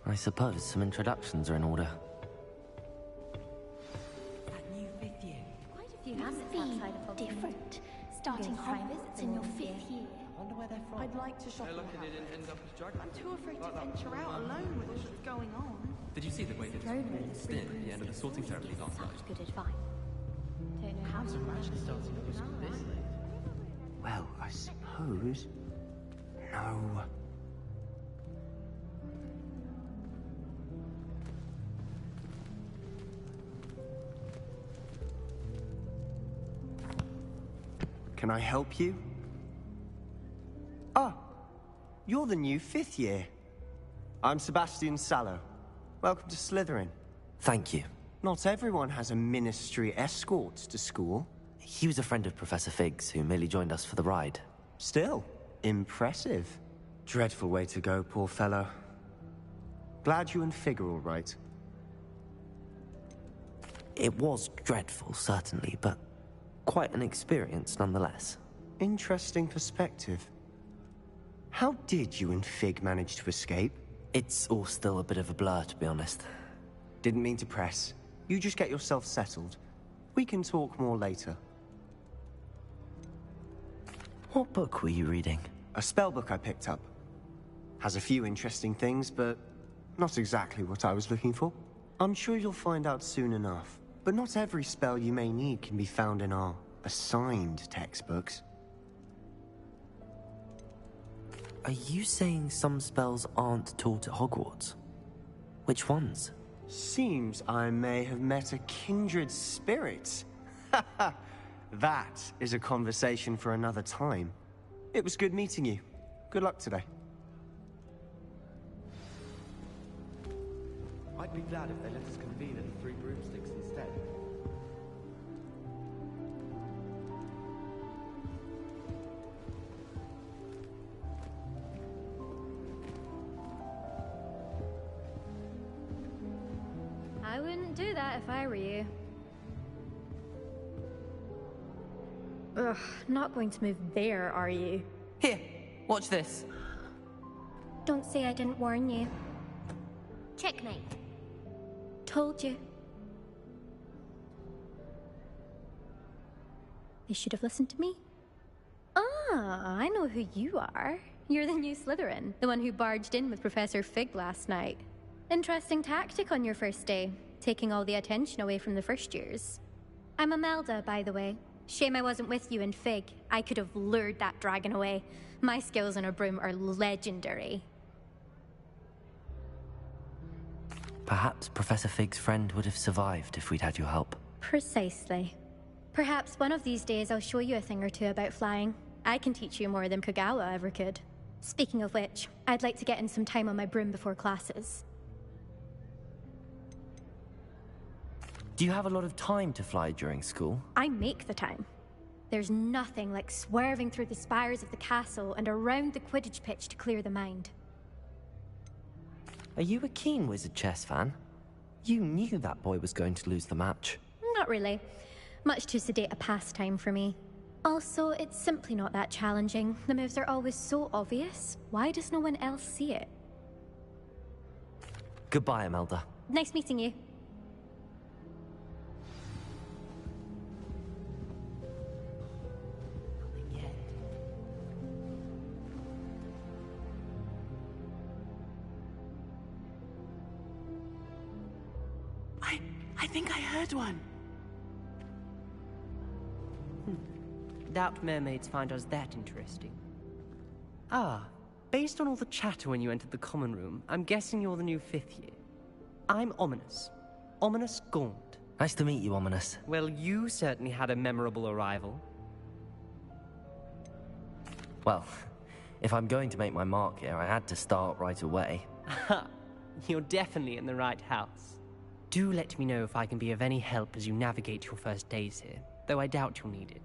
I suppose some introductions are in order. That new fifth year. Quite a few habits outside of Hogwarts. Different. Starting Hogwarts in your fifth year. I wonder where they're from. I'd like to shop They're in lucky they didn't end up as dragon. I'm too afraid to venture out alone with all that's going on. Did you see the way they just stayed at the end of the sorting ceremony last night? Such good advice. Don't know how Can't imagine starting at school this late. Well, I suppose... No. Can I help you? Ah, you're the new fifth year. I'm Sebastian Sallow. Welcome to Slytherin. Thank you. Not everyone has a ministry escort to school. He was a friend of Professor Fig's who merely joined us for the ride. Still, impressive. Dreadful way to go, poor fellow. Glad you and Fig are all right. It was dreadful, certainly, but quite an experience nonetheless. Interesting perspective. How did you and Fig manage to escape? It's all still a bit of a blur, to be honest. Didn't mean to press. You just get yourself settled. We can talk more later. What book were you reading? A spell book I picked up. Has a few interesting things, but not exactly what I was looking for. I'm sure you'll find out soon enough. But not every spell you may need can be found in our assigned textbooks. Are you saying some spells aren't taught at Hogwarts? Which ones? Seems I may have met a kindred spirit. That is a conversation for another time. It was good meeting you. Good luck today. I'd be glad if they let us convene at the Three Broomsticks instead. I wouldn't do that if I were you. Ugh, not going to move there, are you? Here, watch this. Don't say I didn't warn you. Checkmate. Told you. You should have listened to me. Ah, I know who you are. You're the new Slytherin, the one who barged in with Professor Fig last night. Interesting tactic on your first day, taking all the attention away from the first years. I'm Imelda, by the way. Shame I wasn't with you in Fig. I could have lured that dragon away. My skills on a broom are legendary. Perhaps Professor Fig's friend would have survived if we'd had your help. Precisely. Perhaps one of these days I'll show you a thing or two about flying. I can teach you more than Kagawa ever could. Speaking of which, I'd like to get in some time on my broom before classes. Do you have a lot of time to fly during school? I make the time. There's nothing like swerving through the spires of the castle and around the Quidditch pitch to clear the mind. Are you a keen Wizard chess fan? You knew that boy was going to lose the match. Not really. Much too sedate a pastime for me. Also, it's simply not that challenging. The moves are always so obvious. Why does no one else see it? Goodbye, Imelda. Nice meeting you. I think I heard one. Doubt mermaids find us that interesting. Ah, based on all the chatter when you entered the common room, I'm guessing you're the new fifth year. I'm Ominous. Ominous Gaunt. Nice to meet you, Ominous. Well, you certainly had a memorable arrival. Well, if I'm going to make my mark here, I had to start right away. Ha! You're definitely in the right house. Do let me know if I can be of any help as you navigate your first days here, though I doubt you'll need it.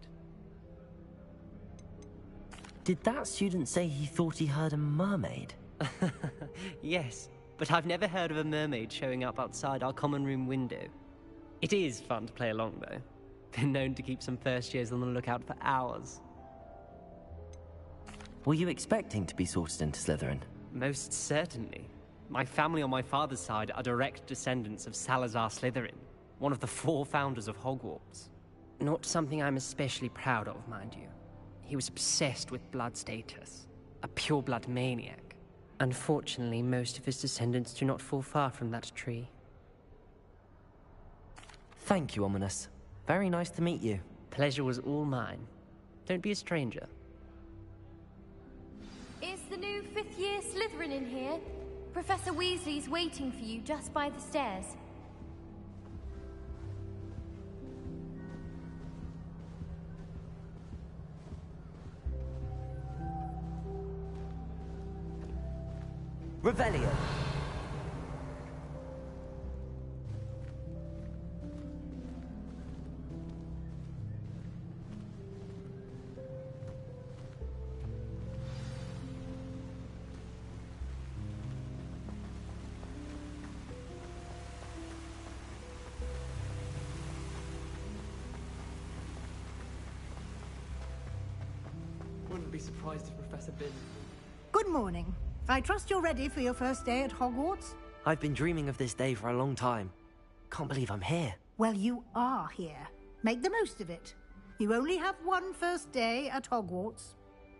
Did that student say he thought he heard a mermaid? Yes, but I've never heard of a mermaid showing up outside our common room window. It is fun to play along, though. Been known to keep some first years on the lookout for hours. Were you expecting to be sorted into Slytherin? Most certainly. My family on my father's side are direct descendants of Salazar Slytherin, one of the 4 founders of Hogwarts. Not something I'm especially proud of, mind you. He was obsessed with blood status, a pure-blood maniac. Unfortunately, most of his descendants do not fall far from that tree. Thank you, Ominous. Very nice to meet you. Pleasure was all mine. Don't be a stranger. Is the new 5th year Slytherin in here? Professor Weasley's waiting for you just by the stairs. Revelio. Wouldn't be surprised if Professor Bin... Good morning. I trust you're ready for your first day at Hogwarts? I've been dreaming of this day for a long time. Can't believe I'm here. Well, you are here. Make the most of it. You only have one first day at Hogwarts.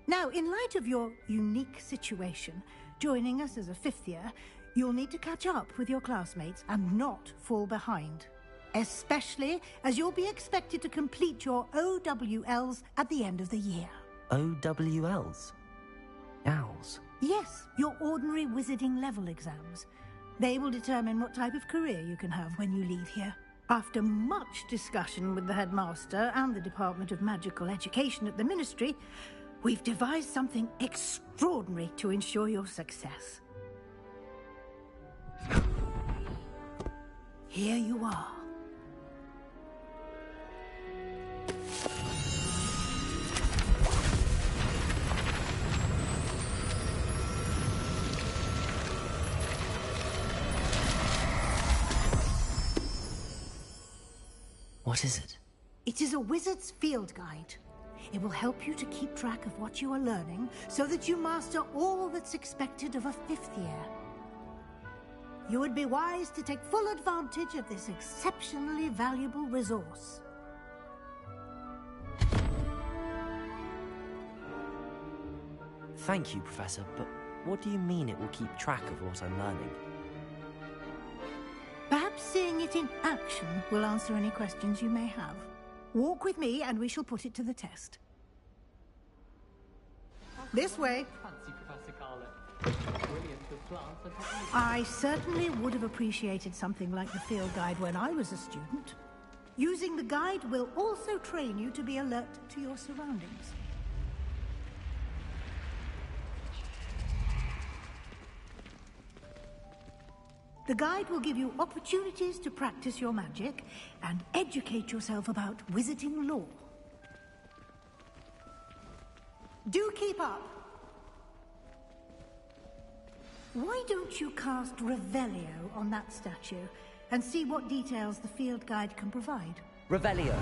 Now, in light of your unique situation, joining us as a 5th year, you'll need to catch up with your classmates and not fall behind. Especially as you'll be expected to complete your OWLs at the end of the year. OWLs? Owls? Yes, your ordinary wizarding level exams. They will determine what type of career you can have when you leave here. After much discussion with the headmaster and the Department of Magical Education at the Ministry, we've devised something extraordinary to ensure your success. Here you are. What is it? It is a wizard's field guide. It will help you to keep track of what you are learning so that you master all that's expected of a 5th year. You would be wise to take full advantage of this exceptionally valuable resource. Thank you, Professor, but what do you mean it will keep track of what I'm learning? Perhaps seeing it in action will answer any questions you may have. Walk with me and we shall put it to the test. This way. Fancy Professor Carlet. Brilliant with plants and technology. I certainly would have appreciated something like the field guide when I was a student. Using the guide will also train you to be alert to your surroundings. The guide will give you opportunities to practice your magic and educate yourself about wizarding lore. Do keep up! Why don't you cast Revelio on that statue and see what details the field guide can provide? Revelio.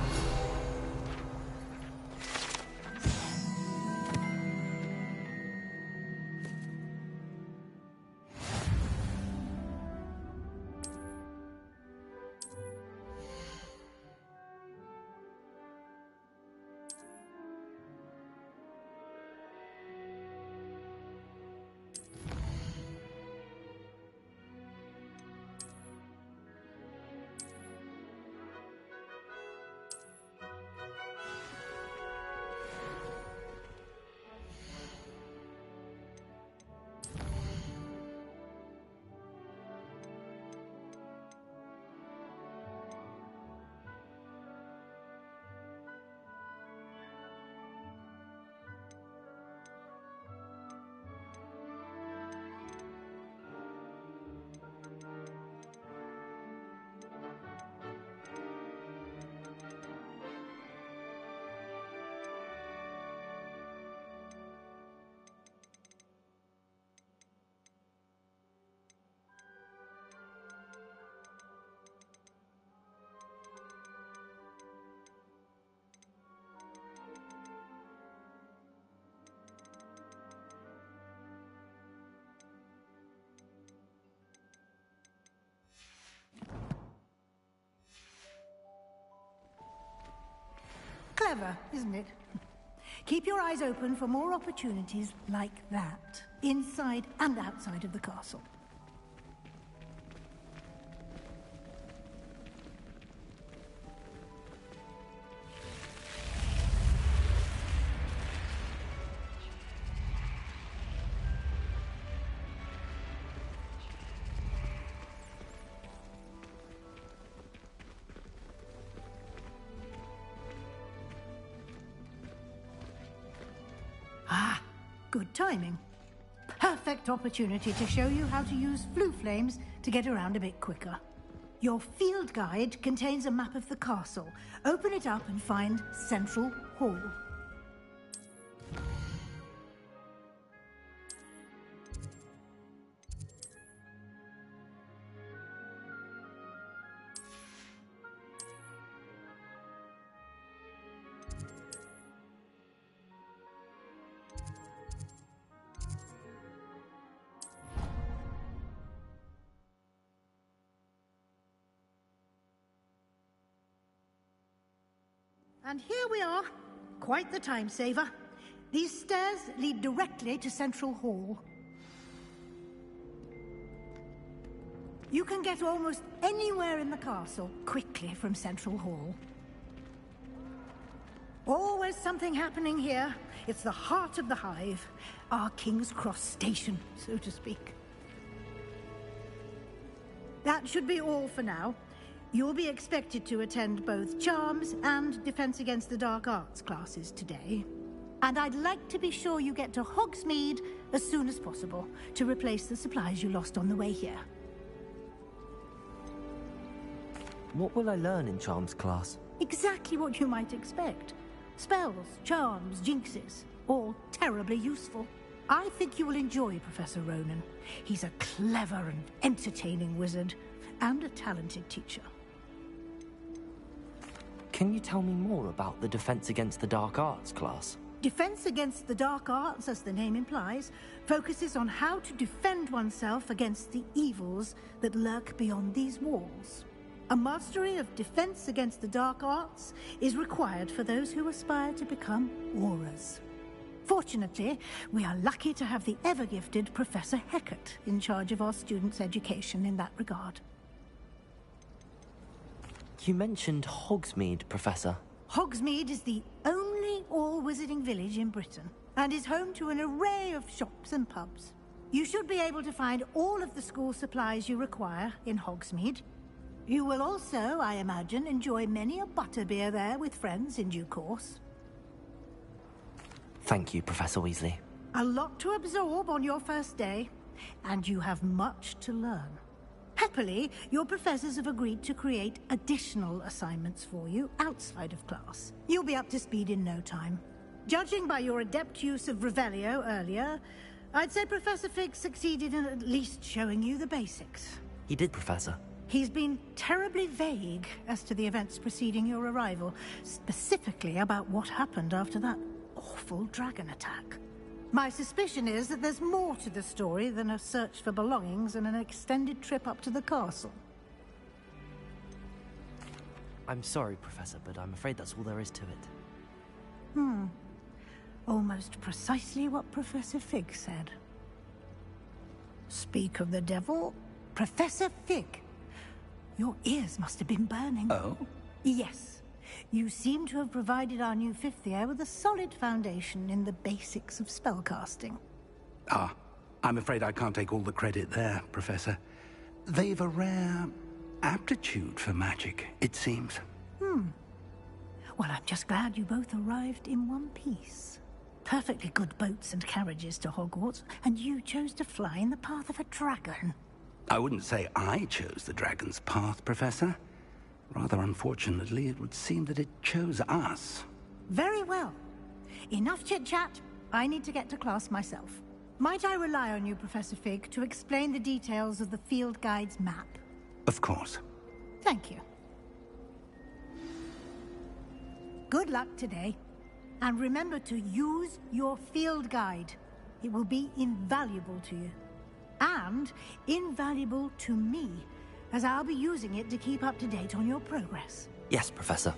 Clever, isn't it? Keep your eyes open for more opportunities like that, inside and outside of the castle. Ah, good timing. Perfect opportunity to show you how to use flue flames to get around a bit quicker. Your field guide contains a map of the castle. Open it up and find Central Hall. And here we are. Quite the time saver. These stairs lead directly to Central Hall. You can get almost anywhere in the castle quickly from Central Hall. Always something happening here. It's the heart of the hive. Our King's Cross station, so to speak. That should be all for now. You'll be expected to attend both Charms and Defense Against the Dark Arts classes today. And I'd like to be sure you get to Hogsmeade as soon as possible to replace the supplies you lost on the way here. What will I learn in Charms class? Exactly what you might expect. Spells, charms, jinxes, all terribly useful. I think you will enjoy Professor Ronan. He's a clever and entertaining wizard, and a talented teacher. Can you tell me more about the Defense Against the Dark Arts class? Defense Against the Dark Arts, as the name implies, focuses on how to defend oneself against the evils that lurk beyond these walls. A mastery of Defense Against the Dark Arts is required for those who aspire to become Aurors. Fortunately, we are lucky to have the ever-gifted Professor Hecat in charge of our students' education in that regard. You mentioned Hogsmeade, Professor. Hogsmeade is the only all-wizarding village in Britain, and is home to an array of shops and pubs. You should be able to find all of the school supplies you require in Hogsmeade. You will also, I imagine, enjoy many a butterbeer there with friends in due course. Thank you, Professor Weasley. A lot to absorb on your first day, and you have much to learn. Happily, your professors have agreed to create additional assignments for you outside of class. You'll be up to speed in no time. Judging by your adept use of Revelio earlier, I'd say Professor Fig succeeded in at least showing you the basics. He did, Professor. He's been terribly vague as to the events preceding your arrival, specifically about what happened after that awful dragon attack. My suspicion is that there's more to the story than a search for belongings and an extended trip up to the castle. I'm sorry, Professor, but I'm afraid that's all there is to it. Almost precisely what Professor Fig said. Speak of the devil, Professor Fig. Your ears must have been burning. Oh? Yes. You seem to have provided our new fifth year with a solid foundation in the basics of spellcasting. Ah, I'm afraid I can't take all the credit there, Professor. They've a rare aptitude for magic, it seems. Well, I'm just glad you both arrived in one piece. Perfectly good boats and carriages to Hogwarts, and you chose to fly in the path of a dragon. I wouldn't say I chose the dragon's path, Professor. Rather unfortunately, it would seem that it chose us. Very well. Enough chit-chat. I need to get to class myself. Might I rely on you, Professor Fig, to explain the details of the field guide's map? Of course. Thank you. Good luck today. And remember to use your field guide. It will be invaluable to you. And invaluable to me, as I'll be using it to keep up to date on your progress. Yes, Professor.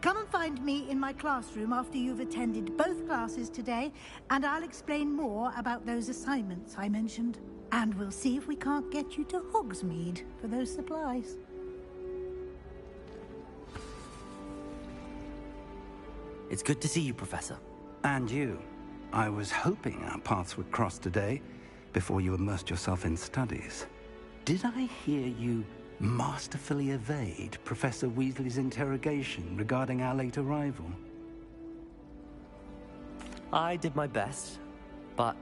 Come and find me in my classroom after you've attended both classes today, and I'll explain more about those assignments I mentioned. And we'll see if we can't get you to Hogsmeade for those supplies. It's good to see you, Professor. And you. I was hoping our paths would cross today, before you immersed yourself in studies. Did I hear you masterfully evade Professor Weasley's interrogation regarding our late arrival? I did my best, but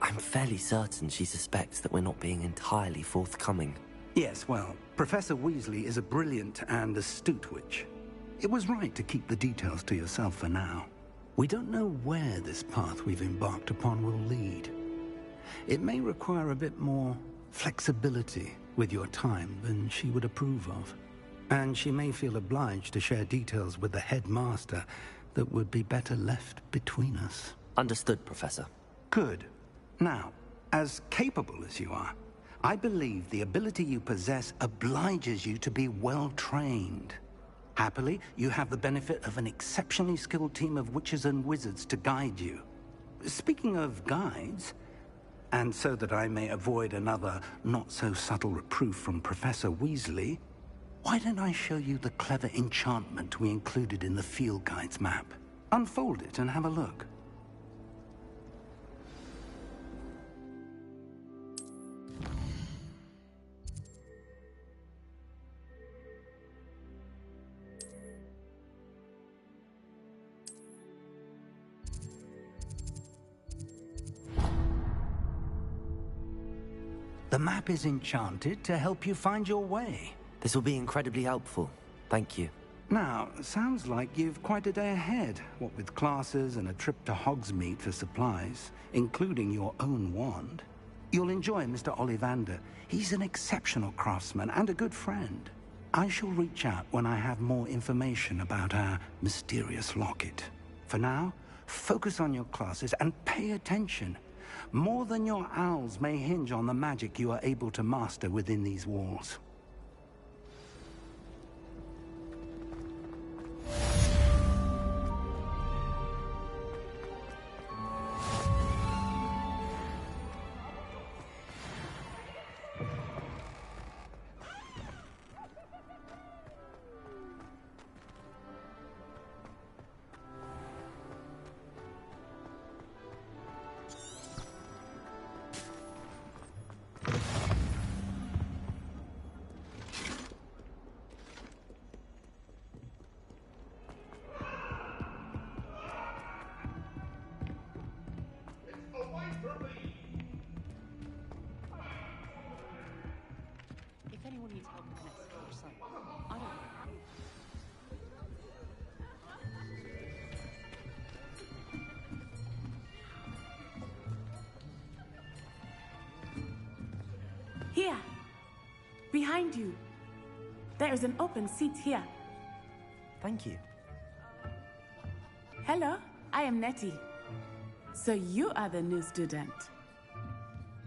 I'm fairly certain she suspects that we're not being entirely forthcoming. Yes, well, Professor Weasley is a brilliant and astute witch. It was right to keep the details to yourself for now. We don't know where this path we've embarked upon will lead. It may require a bit more flexibility with your time than she would approve of. And she may feel obliged to share details with the headmaster that would be better left between us. Understood, Professor. Good. Now, as capable as you are, I believe the ability you possess obliges you to be well trained. Happily, you have the benefit of an exceptionally skilled team of witches and wizards to guide you. Speaking of guides, and so that I may avoid another not-so-subtle reproof from Professor Weasley, why don't I show you the clever enchantment we included in the field guide's map? Unfold it and have a look. The map is enchanted to help you find your way. This will be incredibly helpful. Thank you. Now, sounds like you've quite a day ahead, what with classes and a trip to Hogsmeade for supplies, including your own wand. You'll enjoy Mr. Ollivander. He's an exceptional craftsman and a good friend. I shall reach out when I have more information about our mysterious locket. For now, focus on your classes and pay attention. More than your owls may hinge on the magic you are able to master within these walls. Here, behind you. There is an open seat here. Thank you. Hello, I am Nettie. So you are the new student.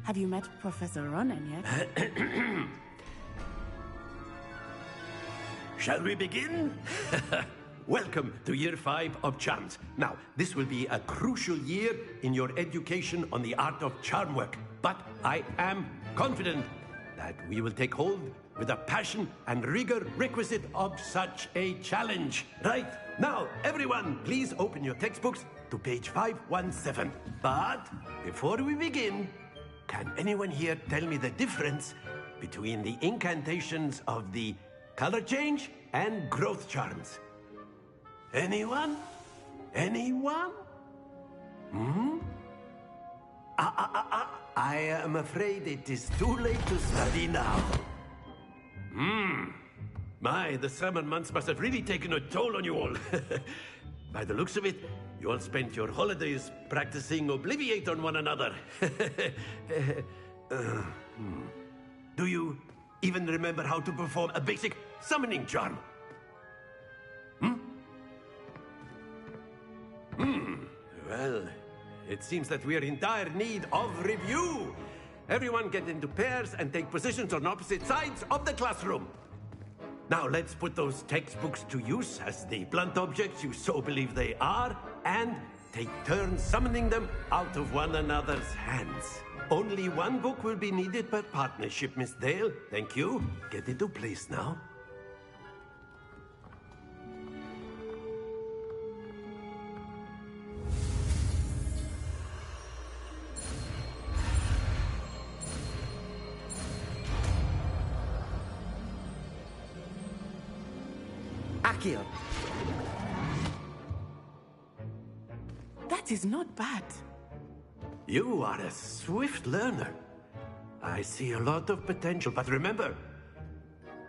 Have you met Professor Ronan yet? Shall we begin? Welcome to Year 5 of Charms. Now, this will be a crucial year in your education on the art of charm work. But I am confident that we will take hold with the passion and rigor requisite of such a challenge. Right, now, everyone, please open your textbooks to page 517. But before we begin, can anyone here tell me the difference between the incantations of the color change and growth charms? Anyone? Anyone? I am afraid it is too late to study now. My, the summer months must have really taken a toll on you all. By the looks of it, you all spent your holidays practicing Obliviate on one another. Do you even remember how to perform a basic summoning charm? Well, it seems that we are in dire need of review. Everyone get into pairs and take positions on opposite sides of the classroom. Now let's put those textbooks to use as the blunt objects you so believe they are, and take turns summoning them out of one another's hands. Only one book will be needed per partnership, Miss Dale. Thank you. Get into place now. Accio. That is not bad. You are a swift learner. I see a lot of potential, but remember,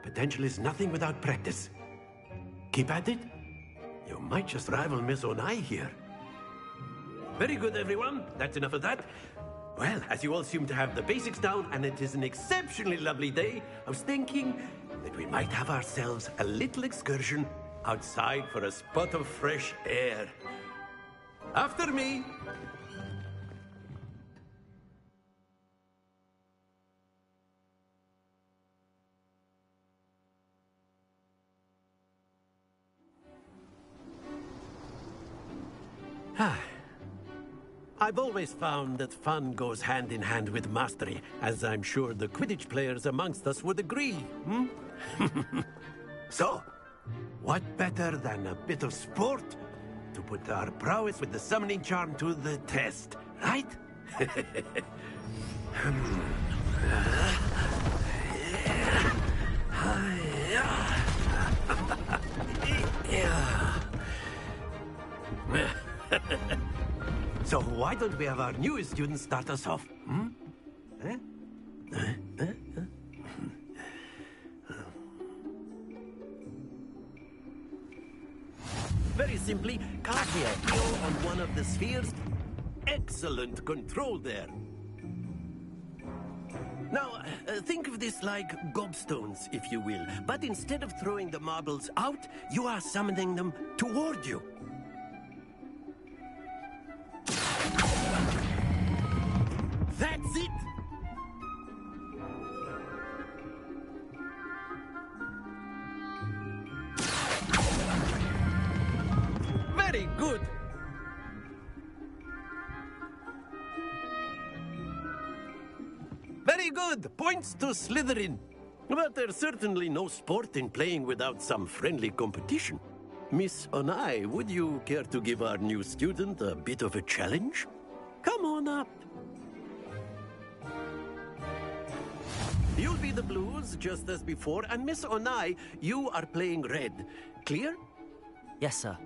potential is nothing without practice. Keep at it. You might just rival Miss Onai here. Very good, everyone. That's enough of that. Well, as you all seem to have the basics down, and it is an exceptionally lovely day, I was thinking that we might have ourselves a little excursion outside for a spot of fresh air. After me. I've always found that fun goes hand in hand with mastery, as I'm sure the Quidditch players amongst us would agree, hmm? So, what better than a bit of sport to put our prowess with the summoning charm to the test, right? So why don't we have our newest student start us off? Hmm? Very simply, cast Theo on one of the spheres. Excellent control there. Now, think of this like gobstones, if you will. But instead of throwing the marbles out, you are summoning them toward you. That's it! Very good! Very good! Points to Slytherin. But there's certainly no sport in playing without some friendly competition. Miss Onai, would you care to give our new student a bit of a challenge? Come on up. You'll be the blues, just as before, and Miss Onai, you are playing red. Clear? Yes, sir.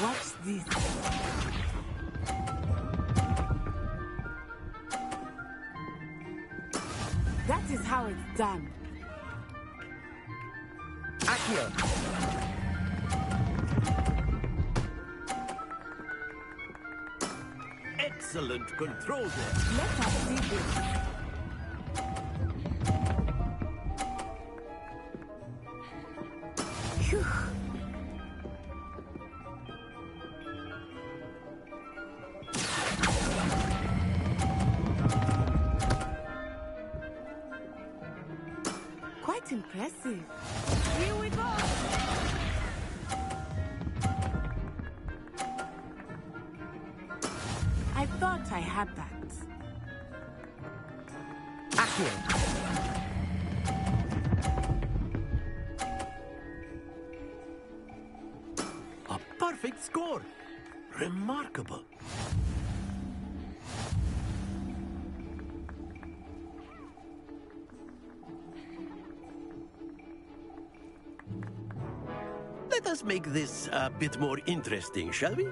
Watch this. That is how it's done. Accio. Excellent control there. Let us see this. Phew. Quite impressive. Here we go. I thought I had that. Accio. A perfect score. Remarkable. Let us make this a bit more interesting, shall we?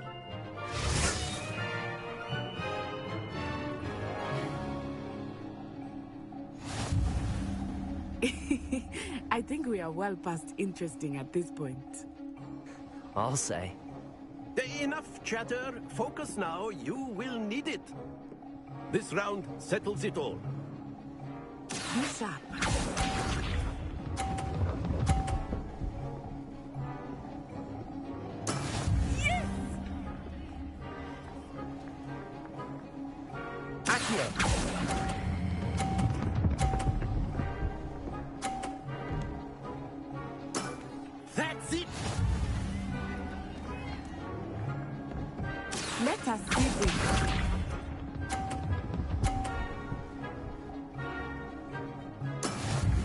I think we are well past interesting at this point. I'll say. Enough chatter. Focus now. You will need it. This round settles it all. Be sharp. Yes! Accio. Let us see this.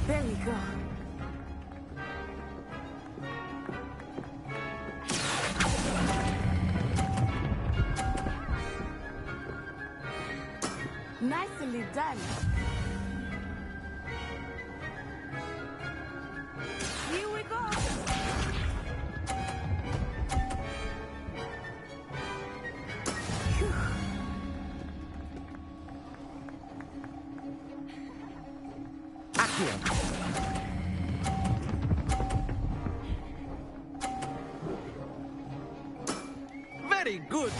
There we go. Nicely done. Here we go. Phew. Accio. Very good.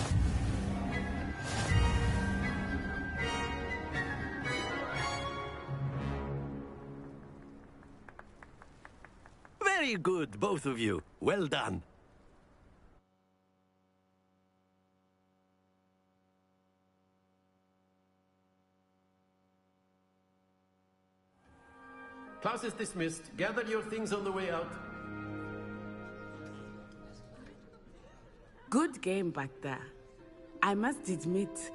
Very good, both of you. Well done. Class is dismissed. Gather your things on the way out. Good game back there. I must admit,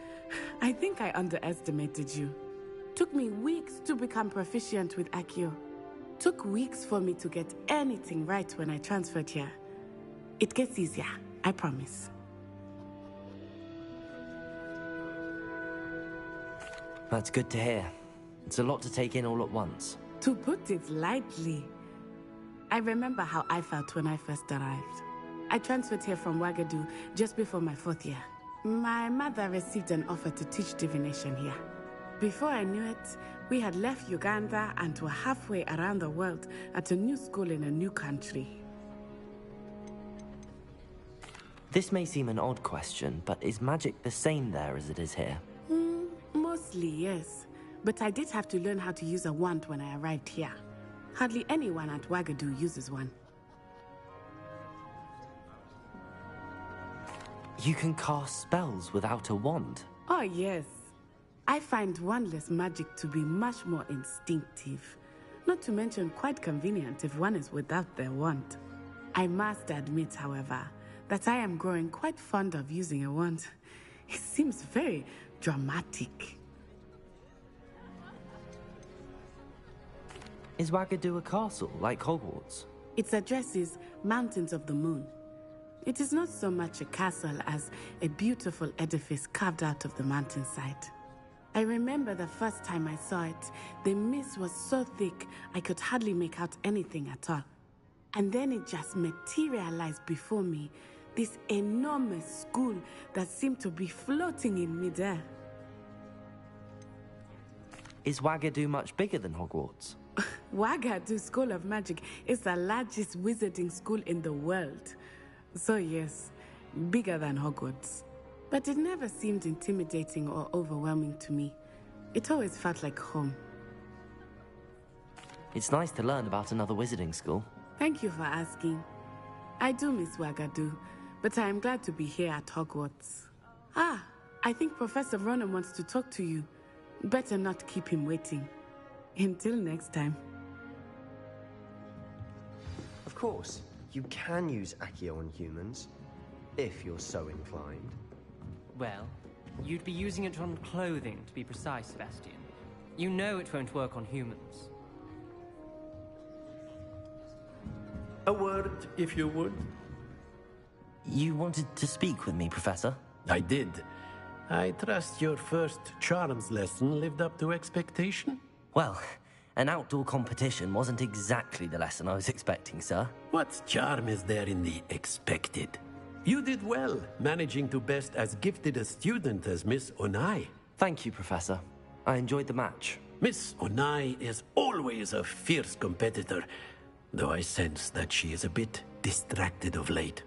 I think I underestimated you. Took me weeks to become proficient with Accio. Took weeks for me to get anything right when I transferred here. It gets easier, I promise. That's good to hear. It's a lot to take in all at once. To put it lightly, I remember how I felt when I first arrived. I transferred here from Wagadu just before my 4th year. My mother received an offer to teach divination here. Before I knew it, we had left Uganda and were halfway around the world at a new school in a new country. This may seem an odd question, but is magic the same there as it is here? Mostly, yes. But I did have to learn how to use a wand when I arrived here. Hardly anyone at Wagadu uses one. You can cast spells without a wand? Oh, yes. I find wandless magic to be much more instinctive. Not to mention quite convenient if one is without their wand. I must admit, however, that I am growing quite fond of using a wand. It seems very dramatic. Is Wagadu a castle, like Hogwarts? Its address is Mountains of the Moon. It is not so much a castle as a beautiful edifice carved out of the mountainside. I remember the first time I saw it, the mist was so thick I could hardly make out anything at all. And then it just materialized before me, this enormous school that seemed to be floating in midair. Is Wagadu much bigger than Hogwarts? Wagadu School of Magic is the largest wizarding school in the world. So yes, bigger than Hogwarts. But it never seemed intimidating or overwhelming to me. It always felt like home. It's nice to learn about another wizarding school. Thank you for asking. I do miss Wagadu, but I am glad to be here at Hogwarts. Ah, I think Professor Ronan wants to talk to you. Better not keep him waiting. Until next time. Of course, you can use Accio on humans, if you're so inclined. Well, you'd be using it on clothing, to be precise, Sebastian. You know it won't work on humans. A word, if you would. You wanted to speak with me, Professor? I did. I trust your first charms lesson lived up to expectation? Well, an outdoor competition wasn't exactly the lesson I was expecting, sir. What charm is there in the expected? You did well, managing to best as gifted a student as Miss Onai. Thank you, Professor. I enjoyed the match. Miss Onai is always a fierce competitor, though I sense that she is a bit distracted of late.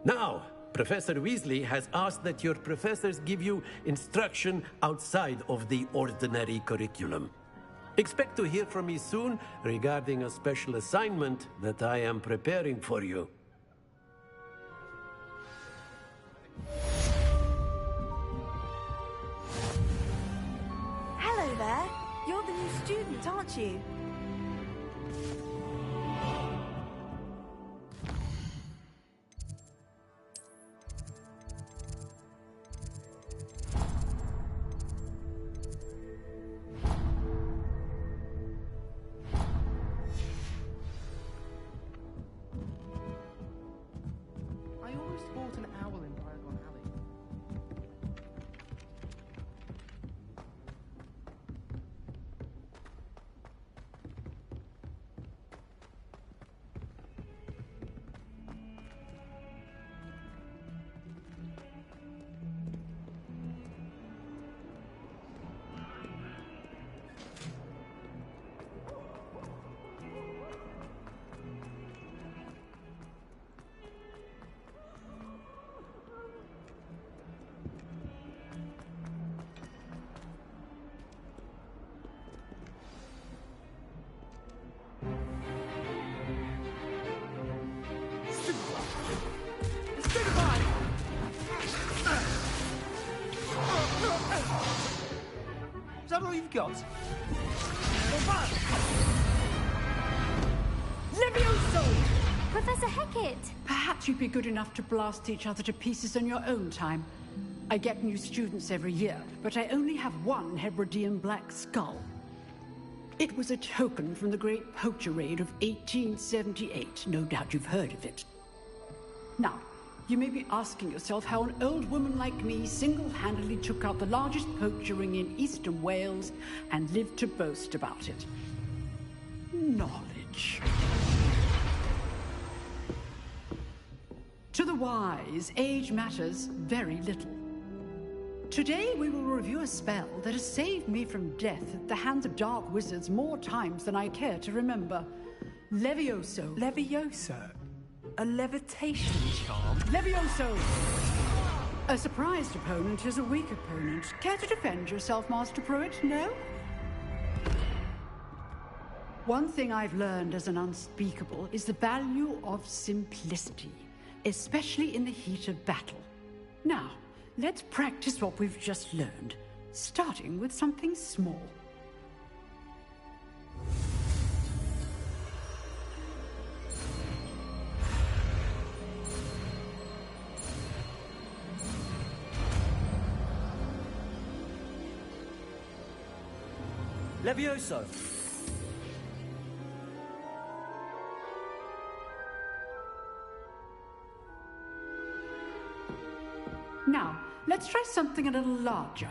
Now, Professor Weasley has asked that your professors give you instruction outside of the ordinary curriculum. Expect to hear from me soon regarding a special assignment that I am preparing for you. Hello there. You're the new student, aren't you? all you've got? Levioso! Professor Hecat! Perhaps you'd be good enough to blast each other to pieces on your own time. I get new students every year, but I only have one Hebridean black skull. It was a token from the Great Poacher Raid of 1878. No doubt you've heard of it. Now, you may be asking yourself how an old woman like me single-handedly took out the largest poacher ring in eastern Wales and lived to boast about it. Knowledge. To the wise, age matters very little. Today we will review a spell that has saved me from death at the hands of dark wizards more times than I care to remember. Levioso. Levioso? A levitation charm? Levioso! A surprised opponent is a weak opponent. Care to defend yourself, Master Pruitt? No? One thing I've learned as an unspeakable is the value of simplicity, especially in the heat of battle. Now, let's practice what we've just learned, starting with something small. Levioso! Now, let's try something a little larger.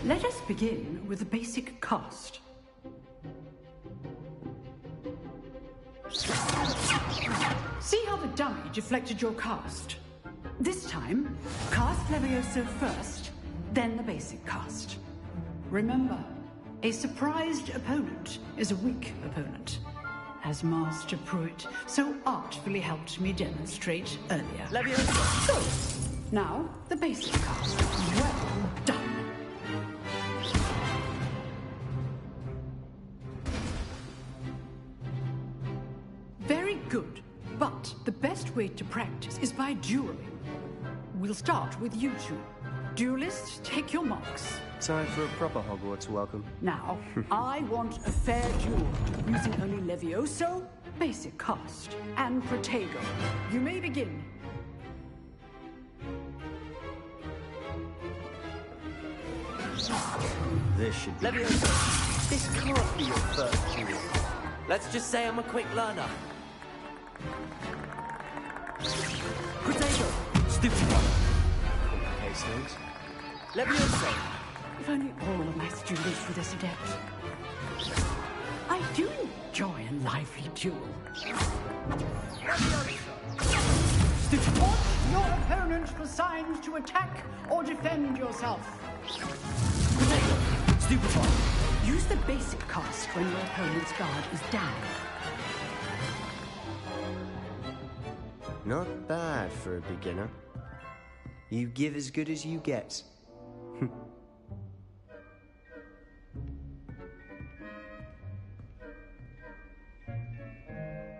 Let us begin with the basic cast. See how the dummy deflected your cast? This time, cast Levioso first, then the basic cast. Remember, a surprised opponent is a weak opponent, as Master Pruitt so artfully helped me demonstrate earlier. Levioso! So, now, the basic cast. Well done. Very good. But the best way to practice is by dueling. We'll start with you two. Duelists, take your marks. Time for a proper Hogwarts welcome. Now, I want a fair duel, using only Levioso, basic cast, and Protego. You may begin. This should be... Levioso! This can't be your first duel. Let's just say I'm a quick learner. Protego! Stupid one! Complicates things. Levioso! If only all of my students were this adept. I do enjoy a lively duel. Stupid Watch your opponent for signs to attack or defend yourself. Protego! Stupid one! Use the basic cast when your opponent's guard is down. Not bad for a beginner. You give as good as you get.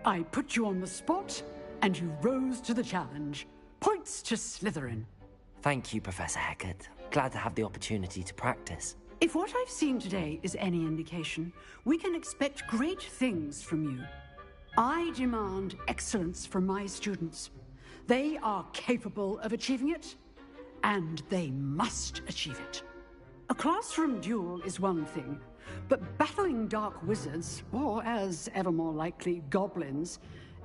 I put you on the spot, and you rose to the challenge. Points to Slytherin. Thank you, Professor Hecat. Glad to have the opportunity to practice. If what I've seen today is any indication, we can expect great things from you. I demand excellence from my students. They are capable of achieving it, and they must achieve it. A classroom duel is one thing, but battling dark wizards, or as ever more likely, goblins,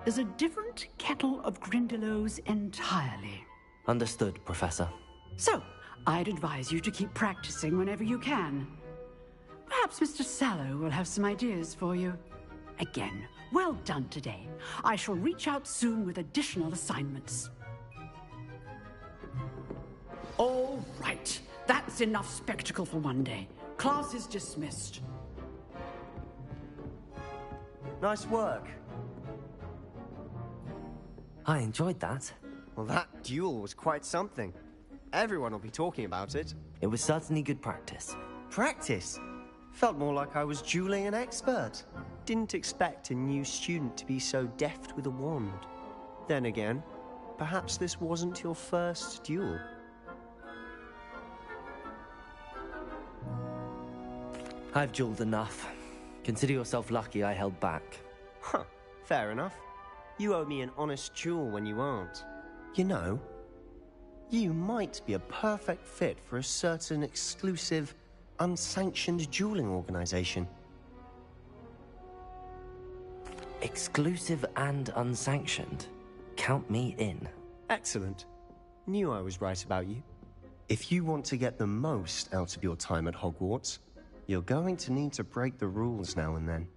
is a different kettle of Grindylows entirely. Understood, Professor. So, I'd advise you to keep practicing whenever you can. Perhaps Mr. Sallow will have some ideas for you. Again, well done today. I shall reach out soon with additional assignments. All right. That's enough spectacle for one day. Class is dismissed. Nice work. I enjoyed that. Well, that duel was quite something. Everyone will be talking about it. It was certainly good practice. Practice? Felt more like I was dueling an expert. Didn't expect a new student to be so deft with a wand. Then again, perhaps this wasn't your first duel. I've dueled enough. Consider yourself lucky I held back. Huh, fair enough. You owe me an honest duel when you aren't. You know, you might be a perfect fit for a certain exclusive, unsanctioned dueling organization. Exclusive and unsanctioned? Count me in. Excellent. Knew I was right about you. If you want to get the most out of your time at Hogwarts, you're going to need to break the rules now and then.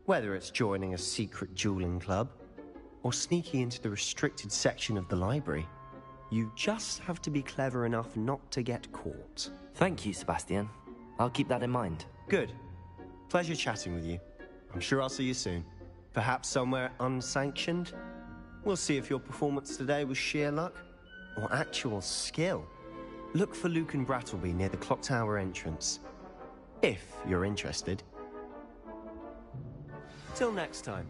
Whether it's joining a secret dueling club, or sneaking into the restricted section of the library, you just have to be clever enough not to get caught. Thank you, Sebastian. I'll keep that in mind. Good. Pleasure chatting with you. I'm sure I'll see you soon. Perhaps somewhere unsanctioned? We'll see if your performance today was sheer luck or actual skill. Look for Luke and Brattleby near the clock tower entrance, if you're interested. Till next time.